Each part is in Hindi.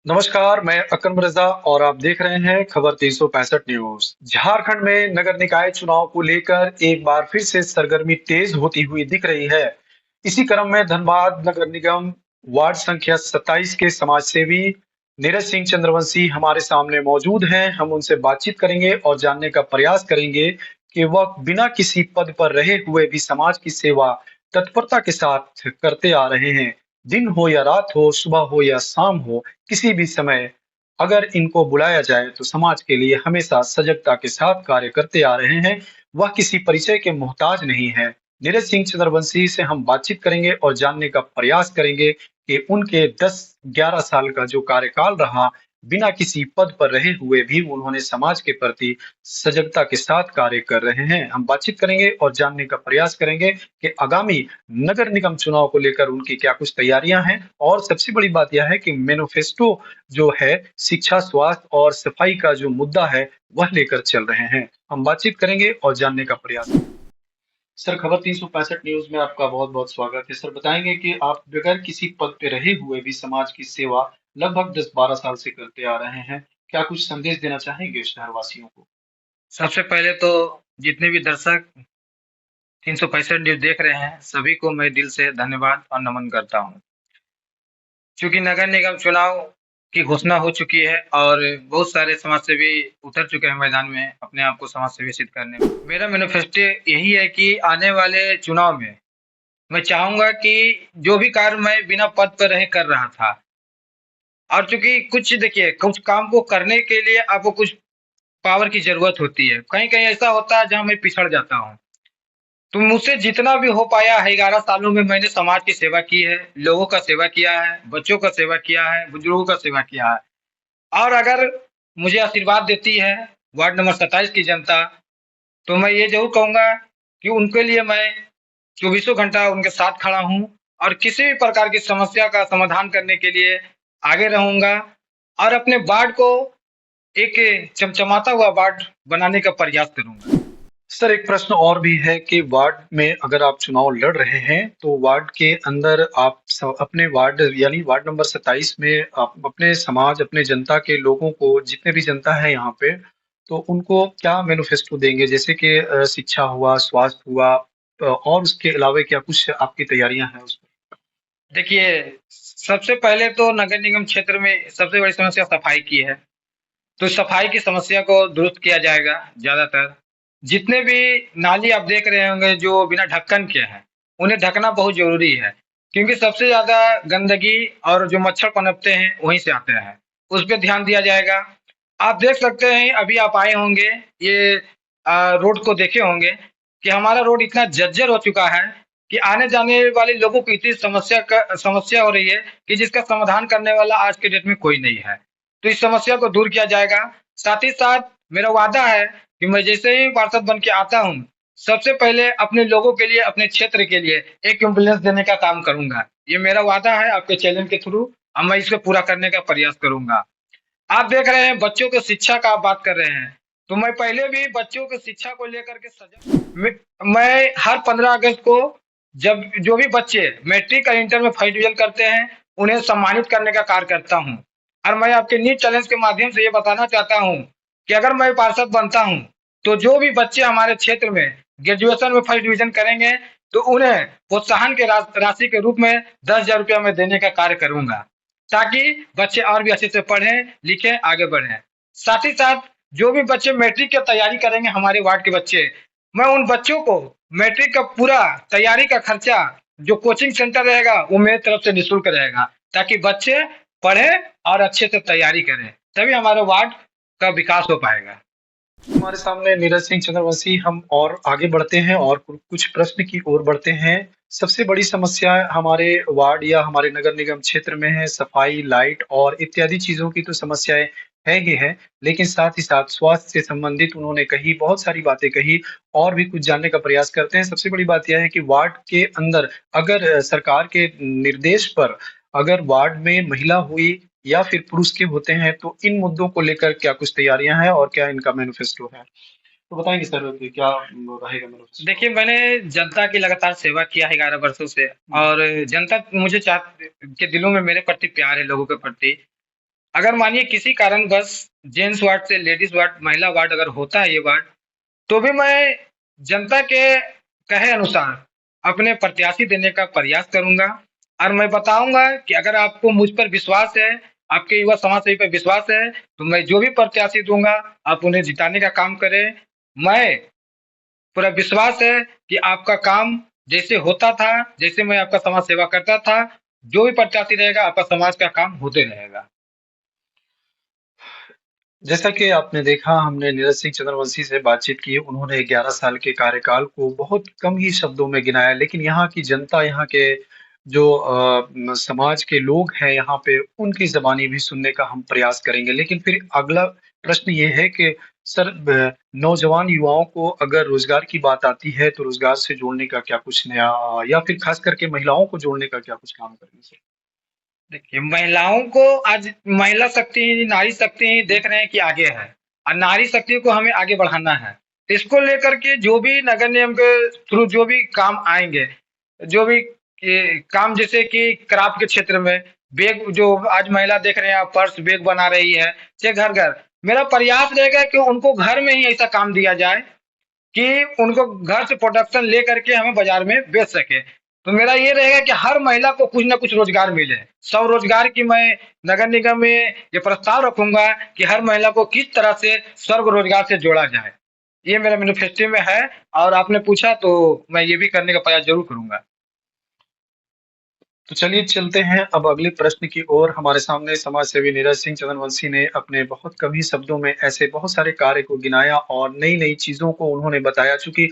नमस्कार, मैं अकरम रज़ा और आप देख रहे हैं खबर 365 न्यूज़। झारखंड में नगर निकाय चुनाव को लेकर एक बार फिर से सरगर्मी तेज होती हुई दिख रही है। इसी क्रम में धनबाद नगर निगम वार्ड संख्या 27 के समाज सेवी नीरज सिंह चंद्रवंशी हमारे सामने मौजूद हैं। हम उनसे बातचीत करेंगे और जानने का प्रयास करेंगे कि वह बिना किसी पद पर रहे हुए भी समाज की सेवा तत्परता के साथ करते आ रहे हैं। दिन हो या रात हो, सुबह हो या शाम हो, किसी भी समय अगर इनको बुलाया जाए तो समाज के लिए हमेशा सजगता के साथ कार्य करते आ रहे हैं। वह किसी परिचय के मोहताज नहीं है। नीरज सिंह चंद्रवंशी से हम बातचीत करेंगे और जानने का प्रयास करेंगे कि उनके 10-11 साल का जो कार्यकाल रहा, बिना किसी पद पर रहे हुए भी उन्होंने समाज के प्रति सजगता के साथ कार्य कर रहे हैं। हम बातचीत करेंगे और जानने का प्रयास करेंगे कि आगामी नगर निगम चुनाव को लेकर उनकी क्या कुछ तैयारियां हैं और सबसे बड़ी बात यह है कि मैनिफेस्टो जो है शिक्षा, स्वास्थ्य और सफाई का जो मुद्दा है वह लेकर चल रहे हैं। हम बातचीत करेंगे और जानने का प्रयास करेंगे। सर, खबर 365 न्यूज में आपका बहुत बहुत स्वागत है। सर, बताएंगे कि आप बगैर किसी पद पे रहे हुए भी समाज की सेवा लगभग 10-12 साल से करते आ रहे हैं। क्या कुछ संदेश देना चाहेंगे शहरवासियों को? सबसे पहले तो जितने भी दर्शक 365 न्यूज़ देख रहे हैं, सभी को मैं दिल से धन्यवाद और नमन करता हूँ। चूँकि नगर निगम चुनाव की घोषणा हो चुकी है और बहुत सारे समाजसेवी उतर चुके हैं मैदान में अपने आप को समाजसेवी सिद्ध करने में। मेरा मैनिफेस्टो यही है कि आने वाले चुनाव में मैं चाहूँगा कि जो भी कार्य मैं बिना पद पर रहे कर रहा था और चूँकि कुछ देखिए, कुछ काम को करने के लिए आपको कुछ पावर की ज़रूरत होती है। कहीं-कहीं ऐसा होता है जहाँ मैं पिछड़ जाता हूँ। तो मुझसे जितना भी हो पाया है 11 सालों में मैंने समाज की सेवा की है, लोगों का सेवा किया है, बच्चों का सेवा किया है, बुजुर्गों का सेवा किया है। और अगर मुझे आशीर्वाद देती है वार्ड नंबर 27 की जनता, तो मैं ये ज़रूर कहूँगा कि उनके लिए मैं चौबीसों घंटा उनके साथ खड़ा हूँ और किसी भी प्रकार की समस्या का समाधान करने के लिए आगे रहूँगा और अपने वार्ड को एक चमचमाता हुआ वार्ड बनाने का प्रयास करूँगा। सर, एक प्रश्न और भी है कि वार्ड में अगर आप चुनाव लड़ रहे हैं तो वार्ड के अंदर आप अपने वार्ड यानी वार्ड नंबर 27 में आप अपने समाज, अपने जनता के लोगों को, जितने भी जनता है यहाँ पे, तो उनको क्या मैनिफेस्टो देंगे? जैसे कि शिक्षा हुआ, स्वास्थ्य हुआ, और उसके अलावा क्या कुछ आपकी तैयारियां हैं उसमें? देखिए, सबसे पहले तो नगर निगम क्षेत्र में सबसे बड़ी समस्या सफाई की है। तो सफाई की समस्या को दुरुस्त किया जाएगा ज़्यादातर। जितने भी नाली आप देख रहे होंगे जो बिना ढक्कन के हैं, उन्हें ढकना बहुत ज़रूरी है। क्योंकि सबसे ज़्यादा गंदगी और जो मच्छर पनपते हैं, वहीं से आते हैं। उस पे ध्यान दिया जाएगा। आप देख सकते हैं, अभी आप आए होंगे, ये रोड को देखे होंगे कि हमारा रोड इतना जर्जर हो चुका है कि आने-जाने वाले लोगों को इतनी समस्या हो रही है कि जिसका समाधान करने वाला आज के डेट में कोई नहीं है। तो इस समस्या को दूर किया जाएगा। साथ ही साथ मेरा वादा है कि मैं जैसे ही पार्षद बन के आता हूँ, सबसे पहले अपने लोगों के लिए, अपने क्षेत्र के लिए एक एम्बुलेंस देने का काम करूँगा। ये मेरा वादा है आपके चैनल के थ्रू और मैं इसको पूरा करने का प्रयास करूँगा। आप देख रहे हैं बच्चों को शिक्षा का आप बात कर रहे हैं, तो मैं पहले भी बच्चों को शिक्षा को लेकर के सजग मैं हर 15 अगस्त को जब जो भी बच्चे मैट्रिक और इंटर में फर्स्ट डिवीजन करते हैं, उन्हें सम्मानित करने का कार्य करता हूँ। और मैं आपके न्यूज़ चैनल्स के माध्यम से ये बताना चाहता हूँ कि अगर मैं पार्षद बनता हूँ, तो जो भी बच्चे हमारे क्षेत्र में ग्रेजुएशन में फर्स्ट डिवीजन करेंगे, तो उन्हें प्रोत्साहन के राशि के रूप में 10,000 रुपया मैं देने का कार्य करूँगा। ताकि बच्चे और भी अच्छे से पढ़ें, लिखें, आगे बढ़ें। साथ ही साथ जो भी बच्चे मैट्रिक की तैयारी करेंगे हमारे वार्ड के बच्चे, मैं उन बच्चों को मैट्रिक का पूरा तैयारी का खर्चा जो कोचिंग सेंटर रहेगा वो मेरी तरफ से निःशुल्क रहेगा ताकि बच्चे पढ़ें और अच्छे से तैयारी करें, तभी हमारे वार्ड का विकास हो पाएगा। हमारे सामने नीरज सिंह चंद्रवंशी, हम और आगे बढ़ते हैं और कुछ प्रश्न की ओर बढ़ते हैं। सबसे बड़ी समस्या हमारे वार्ड या हमारे नगर निगम क्षेत्र में है सफाई, लाइट और इत्यादि चीजों की तो समस्याएं है ही है, लेकिन साथ ही साथ स्वास्थ्य से संबंधित उन्होंने कही बहुत सारी बातें कही और भी कुछ जानने का प्रयास करते हैं। सबसे बड़ी बात यह है कि वार्ड के अंदर अगर सरकार के निर्देश पर अगर वार्ड में महिला हुई या फिर पुरुष के होते हैं तो इन मुद्दों को लेकर क्या कुछ तैयारियां हैं और क्या इनका मैनिफेस्टो है? तो बताएंगे सर कि क्या रहेगा मैनिफेस्टो? देखिए, मैंने जनता की लगातार सेवा किया है 11 वर्षों से और जनता मुझे चाह के दिलों में मेरे प्रति प्यार है लोगों के प्रति। अगर मानिए किसी कारणवश जेंट्स वार्ड से लेडीज वार्ड, महिला वार्ड अगर होता है ये वार्ड, तो भी मैं जनता के कहे अनुसार अपने प्रत्याशी देने का प्रयास करूंगा। और मैं बताऊंगा कि अगर आपको मुझ पर विश्वास है, आपके युवा समाज सेवी पर विश्वास है, तो मैं जो भी प्रत्याशी दूंगा आप उन्हें जिताने का काम करें। मैं पूरा विश्वास है कि आपका काम जैसे होता था, जैसे मैं आपका समाज सेवा करता था, जो भी प्रत्याशी रहेगा आपका समाज का काम होते रहेगा। जैसा कि आपने देखा, हमने नीरज सिंह चंद्रवंशी से बातचीत की। उन्होंने 11 साल के कार्यकाल को बहुत कम ही शब्दों में गिनाया, लेकिन यहाँ की जनता, यहाँ के जो समाज के लोग हैं यहाँ पे, उनकी ज़बानी भी सुनने का हम प्रयास करेंगे। लेकिन फिर अगला प्रश्न ये है कि सर, नौजवान युवाओं को अगर रोजगार की बात आती है तो रोजगार से जोड़ने का क्या कुछ नया, या फिर खास करके महिलाओं को जोड़ने का क्या कुछ काम करेंगे सर? देखिए, महिलाओं को आज महिला शक्ति, नारी शक्ति देख रहे हैं कि आगे है, और नारी शक्ति को हमें आगे बढ़ाना है। इसको लेकर के जो भी नगर निगम के थ्रू जो भी काम आएंगे, जो भी काम, जैसे कि क्राफ्ट के क्षेत्र में बैग, जो आज महिला देख रहे हैं आप, पर्स बैग बना रही है, चाहे घर घर, मेरा प्रयास रहेगा कि उनको घर में ही ऐसा काम दिया जाए कि उनको घर से प्रोडक्शन ले करके हमें बाजार में बेच सके। तो मेरा ये रहेगा कि हर महिला को कुछ ना कुछ रोजगार मिले। स्वरोजगार की मैं नगर निगम में ये प्रस्ताव रखूंगा कि हर महिला को किस तरह से स्वरोजगार से जोड़ा जाए। ये मेरा मैनिफेस्टो में है, और आपने पूछा तो मैं ये भी करने का प्रयास जरूर करूंगा। तो चलिए चलते हैं अब अगले प्रश्न की ओर। हमारे सामने समाज सेवी नीरज सिंह चंद्रवंशी ने अपने बहुत कम ही शब्दों में ऐसे बहुत सारे कार्य को गिनाया और नई नई चीजों को उन्होंने बताया। चूंकि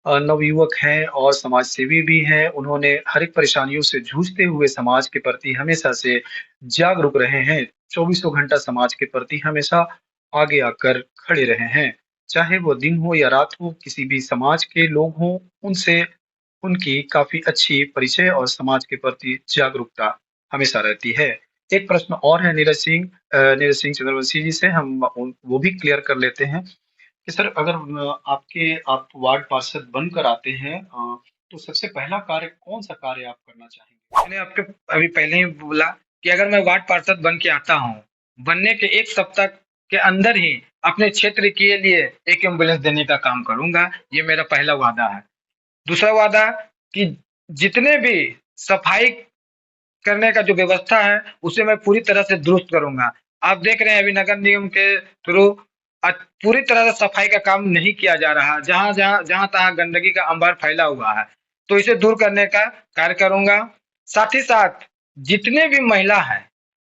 नवयुवक हैं और समाज सेवी भी हैं, उन्होंने हर एक परेशानियों से जूझते हुए समाज के प्रति हमेशा से जागरूक रहे हैं। चौबीसों घंटा समाज के प्रति हमेशा आगे आकर खड़े रहे हैं। चाहे वो दिन हो या रात हो, किसी भी समाज के लोग हों, उनसे उनकी काफ़ी अच्छी परिचय और समाज के प्रति जागरूकता हमेशा रहती है। एक प्रश्न और है नीरज सिंह चंद्रवंशी जी से, हम वो भी क्लियर कर लेते हैं कि सर, अगर आप वार्ड पार्षद बनकर आते हैं, तो सबसे पहला कार्य कौन सा कार्य आप करना चाहेंगे? मैंने आपके अभी पहले ही बोला कि अगर मैं वार्ड पार्षद बन के आता हूँ, बनने के 1 सप्ताह के अंदर ही अपने क्षेत्र के लिए एक एम्बुलेंस देने का काम करूंगा। ये मेरा पहला वादा है। दूसरा वादा कि जितने भी सफाई करने का जो व्यवस्था है उसे मैं पूरी तरह से दुरुस्त करूंगा। आप देख रहे हैं अभी नगर निगम के थ्रू पूरी तरह से सफाई का काम नहीं किया जा रहा। जहां तहां गंदगी का अंबार फैला हुआ है, तो इसे दूर करने का कार्य करूंगा। साथ ही साथ जितने भी महिला हैं,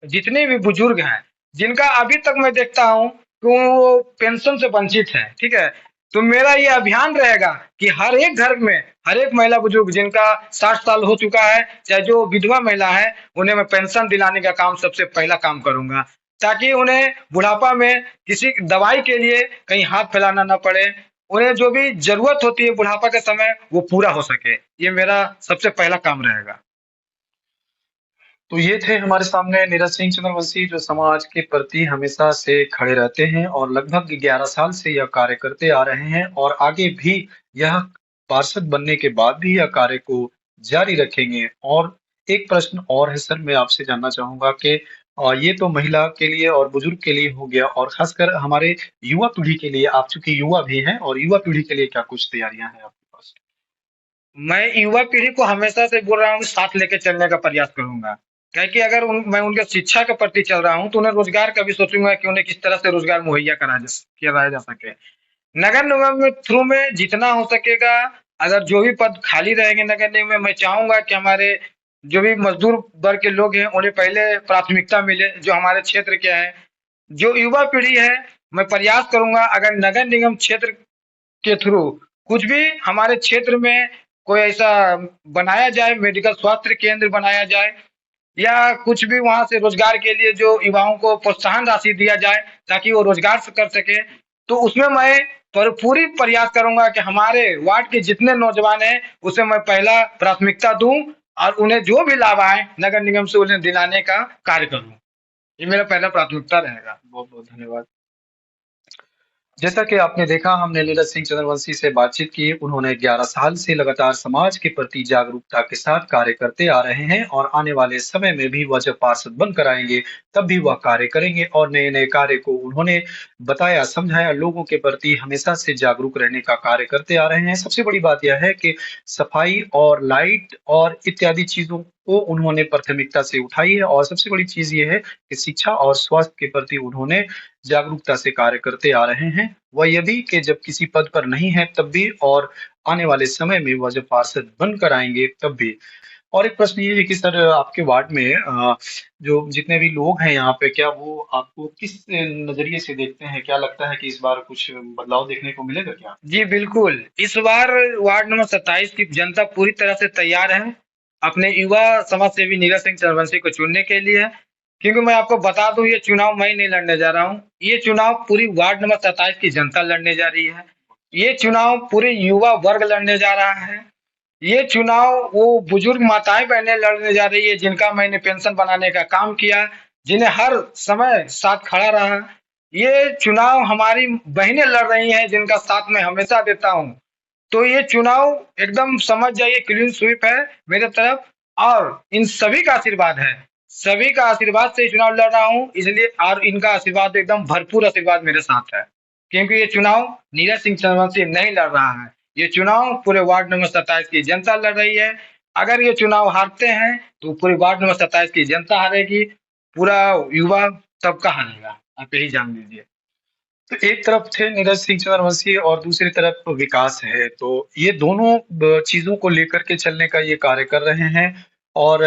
जितने भी बुजुर्ग हैं, जिनका अभी तक मैं देखता हूँ कि वो पेंशन से वंचित है, ठीक है, तो मेरा ये अभियान रहेगा कि हर एक घर में, हर एक महिला बुजुर्ग जिनका 60 साल हो चुका है, चाहे जो विधवा महिला है, उन्हें मैं पेंशन दिलाने का काम सबसे पहला काम करूंगा, ताकि उन्हें बुढ़ापा में किसी दवाई के लिए कहीं हाथ फैलाना ना पड़े। उन्हें जो भी जरूरत होती है बुढ़ापा के समय, वो पूरा हो सके। ये मेरा सबसे पहला काम रहेगा। तो ये थे हमारे सामने नीरज सिंह चंद्रवंशी, जो समाज के प्रति हमेशा से खड़े रहते हैं और लगभग 11 साल से यह कार्य करते आ रहे हैं और आगे भी यह पार्षद बनने के बाद भी यह कार्य को जारी रखेंगे। और एक प्रश्न और है सर, मैं आपसे जानना चाहूंगा कि ये तो महिला के लिए और बुजुर्ग के लिए हो गया, और खासकर हमारे युवा पीढ़ी के लिए, आप चूंकि युवा भी हैं, और युवा पीढ़ी के लिए क्या कुछ तैयारियां हैं आपके पास? मैं युवा पीढ़ी को हमेशा से बोल रहा हूँ, साथ लेके चलने का प्रयास करूंगा। क्या कि अगर मैं उनके शिक्षा के प्रति चल रहा हूँ, तो उन्हें रोजगार का भी सोचूंगा कि उन्हें किस तरह से रोजगार मुहैया कराया जा सके। नगर निगम में थ्रू में जितना हो सकेगा, अगर जो भी पद खाली रहेंगे नगर निगम में, मैं चाहूंगा कि हमारे जो भी मजदूर वर्ग के लोग हैं उन्हें पहले प्राथमिकता मिले, जो हमारे क्षेत्र के हैं। जो युवा पीढ़ी है, मैं प्रयास करूंगा अगर नगर निगम क्षेत्र के थ्रू कुछ भी हमारे क्षेत्र में कोई ऐसा बनाया जाए, मेडिकल स्वास्थ्य केंद्र बनाया जाए, या कुछ भी वहां से रोजगार के लिए जो युवाओं को प्रोत्साहन राशि दिया जाए ताकि वो रोजगार से कर सके, तो उसमें मैं पूरी प्रयास करूंगा कि हमारे वार्ड के जितने नौजवान हैं उसे मैं पहला प्राथमिकता दूं, और उन्हें जो भी लाभ आए नगर निगम से उन्हें दिलाने का कार्य करूं। ये मेरा पहला प्राथमिकता रहेगा। बहुत बहुत धन्यवाद। जैसा कि आपने देखा, हमने नीरज सिंह चंद्रवंशी से बातचीत की। उन्होंने 11 साल से लगातार समाज के प्रति जागरूकता के साथ कार्य करते आ रहे हैं और आने वाले समय में भी वह जब पार्षद बनकर आएंगे तब भी वह कार्य करेंगे और नए नए कार्य को उन्होंने बताया, समझाया, लोगों के प्रति हमेशा से जागरूक रहने का कार्य करते आ रहे हैं। सबसे बड़ी बात यह है कि सफाई और लाइट और इत्यादि चीजों को उन्होंने प्राथमिकता से उठाई है और सबसे बड़ी चीज ये है कि शिक्षा और स्वास्थ्य के प्रति उन्होंने जागरूकता से कार्य करते आ रहे हैं। वह ये भी कि जब किसी पद पर नहीं है तब भी और आने वाले समय में वह जब पार्षद बनकर आएंगे तब भी। और एक प्रश्न ये है कि सर, आपके वार्ड में जो जितने भी लोग हैं यहाँ पे, क्या वो आपको किस नजरिए से देखते हैं? क्या लगता है कि इस बार कुछ बदलाव देखने को मिलेगा क्या? जी बिल्कुल, इस बार वार्ड नंबर 27 की जनता पूरी तरह से तैयार है अपने युवा समाज सेवी नीरज सिंह चंद्रवंशी को चुनने के लिए। क्योंकि मैं आपको बता दूं, ये चुनाव मैं नहीं लड़ने जा रहा हूं, ये चुनाव पूरी वार्ड नंबर 27 की जनता लड़ने जा रही है। ये चुनाव पूरे युवा वर्ग लड़ने जा रहा है। ये चुनाव वो बुजुर्ग माताएं बहनें लड़ने जा रही है जिनका मैंने पेंशन बनाने का काम किया, जिन्हें हर समय साथ खड़ा रहा। ये चुनाव हमारी बहनें लड़ रही हैं जिनका साथ मैं हमेशा देता हूं। तो ये चुनाव एकदम समझ जाइए क्लीन स्वीप है मेरे तरफ, और इन सभी का आशीर्वाद है। सभी का आशीर्वाद से चुनाव लड़ रहा हूं, इसलिए और इनका आशीर्वाद एकदम भरपूर आशीर्वाद मेरे साथ है। क्योंकि ये चुनाव नीरज सिंह चंद्रवंशी नहीं लड़ रहा है, ये चुनाव पूरे वार्ड नंबर 27 की जनता लड़ रही है। अगर ये चुनाव हारते हैं तो पूरे वार्ड नंबर 27 की जनता हारेगी, पूरा युवा तबका हारेगा, आप यही जान लीजिए। तो एक तरफ थे नीरज सिंह चंद्रवंशी और दूसरी तरफ विकास है, तो ये दोनों चीजों को लेकर के चलने का ये कार्य कर रहे हैं। और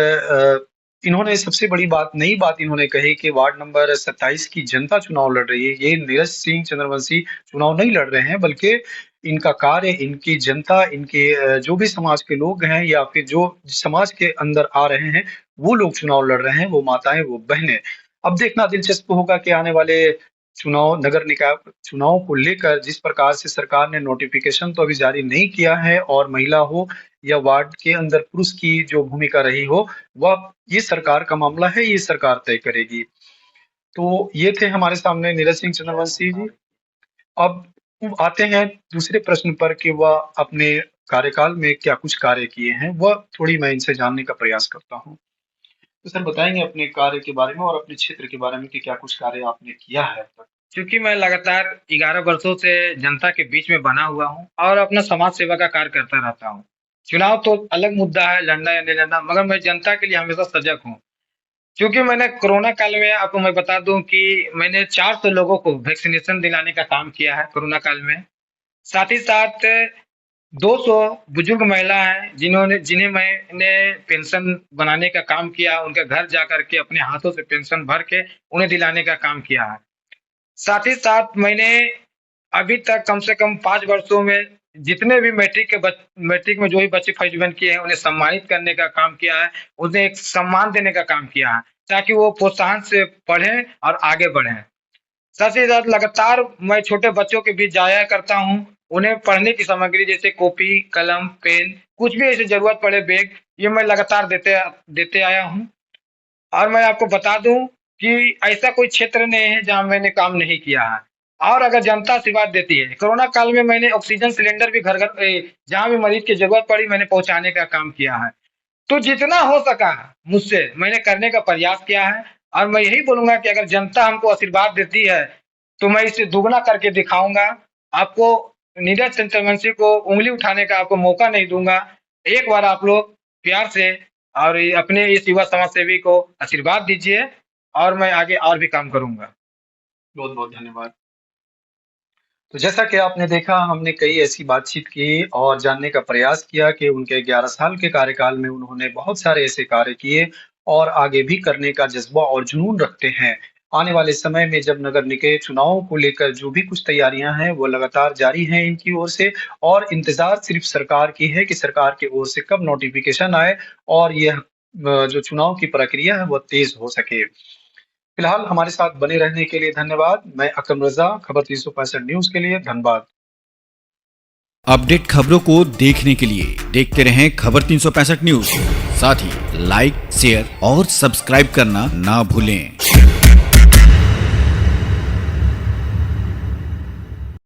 इन्होंने सबसे बड़ी बात, नई बात इन्होंने कही कि वार्ड नंबर 27 की जनता चुनाव लड़ रही है। ये नीरज सिंह चंद्रवंशी चुनाव नहीं लड़ रहे हैं, बल्कि इनका कार्य, इनकी जनता, इनके जो भी समाज के लोग हैं या फिर जो समाज के अंदर आ रहे हैं, वो लोग चुनाव लड़ रहे हैं, वो माताएं, वो बहनें। अब देखना दिलचस्प होगा कि आने वाले चुनाव, नगर निकाय चुनाव को लेकर जिस प्रकार से सरकार ने नोटिफिकेशन तो अभी जारी नहीं किया है, और महिला हो या वार्ड के अंदर पुरुष की जो भूमिका रही हो, वह ये सरकार का मामला है, ये सरकार तय करेगी। तो ये थे हमारे सामने नीरज सिंह चंद्रवंशी जी। अब आते हैं दूसरे प्रश्न पर कि वह अपने कार्यकाल में क्या कुछ कार्य किए हैं, वह थोड़ी मैं इनसे जानने का प्रयास करता हूँ। तो सर, बताएंगे अपने कार्य के बारे में और अपने क्षेत्र के बारे में कि क्या कुछ कार्य आपने किया है अब तक? क्योंकि मैं लगातार 11 वर्षों से जनता के बीच में बना हुआ हूँ और अपना समाज सेवा का कार्य करता रहता हूँ। चुनाव तो अलग मुद्दा है, लड़ना या नहीं लड़ना, मगर मैं जनता के लिए हमेशा सजग हूँ। क्योंकि मैंने कोरोना काल में, आपको मैं बता दूं कि मैंने 400 लोगों को वैक्सीनेशन दिलाने का काम किया है कोरोना काल में। साथ ही साथ 200 बुजुर्ग महिला हैं जिन्हें मैंने पेंशन बनाने का काम किया, उनके घर जा करके अपने हाथों से पेंशन भर के उन्हें दिलाने का काम किया है। साथ ही साथ मैंने अभी तक कम से कम 5 वर्षों में जितने भी मैट्रिक में जो भी बच्चे फर्स्ट डिवीजन किए हैं उन्हें सम्मानित करने का काम किया है, उन्हें एक सम्मान देने का काम किया है, ताकि वो प्रोत्साहन से पढ़ें और आगे बढ़ें। साथ ही साथ लगातार मैं छोटे बच्चों के बीच जाया करता हूँ, उन्हें पढ़ने की सामग्री जैसे कॉपी, कलम, पेन, कुछ भी ऐसी जरूरत पड़े, बैग, ये मैं लगातार देते आया हूँ। और मैं आपको बता दूं कि ऐसा कोई क्षेत्र नहीं है जहां मैंने काम नहीं किया है। और अगर जनता आशीर्वाद देती है, कोरोना काल में मैंने ऑक्सीजन सिलेंडर भी घर घर जहां भी मरीज की जरूरत पड़ी मैंने पहुंचाने का काम किया है। तो जितना हो सका मुझसे मैंने करने का प्रयास किया है, और मैं यही बोलूंगा कि अगर जनता हमको आशीर्वाद देती है तो मैं इसे दुगना करके दिखाऊंगा। आपको नीरज चंद्रवंशी को उंगली उठाने का आपको मौका नहीं दूंगा। एक बार आप लोग प्यार से और अपने इस युवा समाज सेवी को आशीर्वाद दीजिए, और मैं आगे और भी काम करूंगा। बहुत बहुत धन्यवाद। तो जैसा कि आपने देखा, हमने कई ऐसी बातचीत की और जानने का प्रयास किया कि उनके 11 साल के कार्यकाल में उन्होंने बहुत सारे ऐसे कार्य किए और आगे भी करने का जज्बा और जुनून रखते हैं। आने वाले समय में जब नगर निकाय चुनावों को लेकर जो भी कुछ तैयारियां हैं वो लगातार जारी हैं इनकी ओर से, और इंतजार सिर्फ सरकार की है कि सरकार की ओर से कब नोटिफिकेशन आए और यह जो चुनाव की प्रक्रिया है वह तेज हो सके। फिलहाल हमारे साथ बने रहने के लिए धन्यवाद। मैं अकरम रजा, खबर 365 न्यूज के लिए धनबाद। अपडेट खबरों को देखने के लिए देखते रहें खबर 365 न्यूज। साथ ही लाइक, शेयर और सब्सक्राइब करना ना भूलें।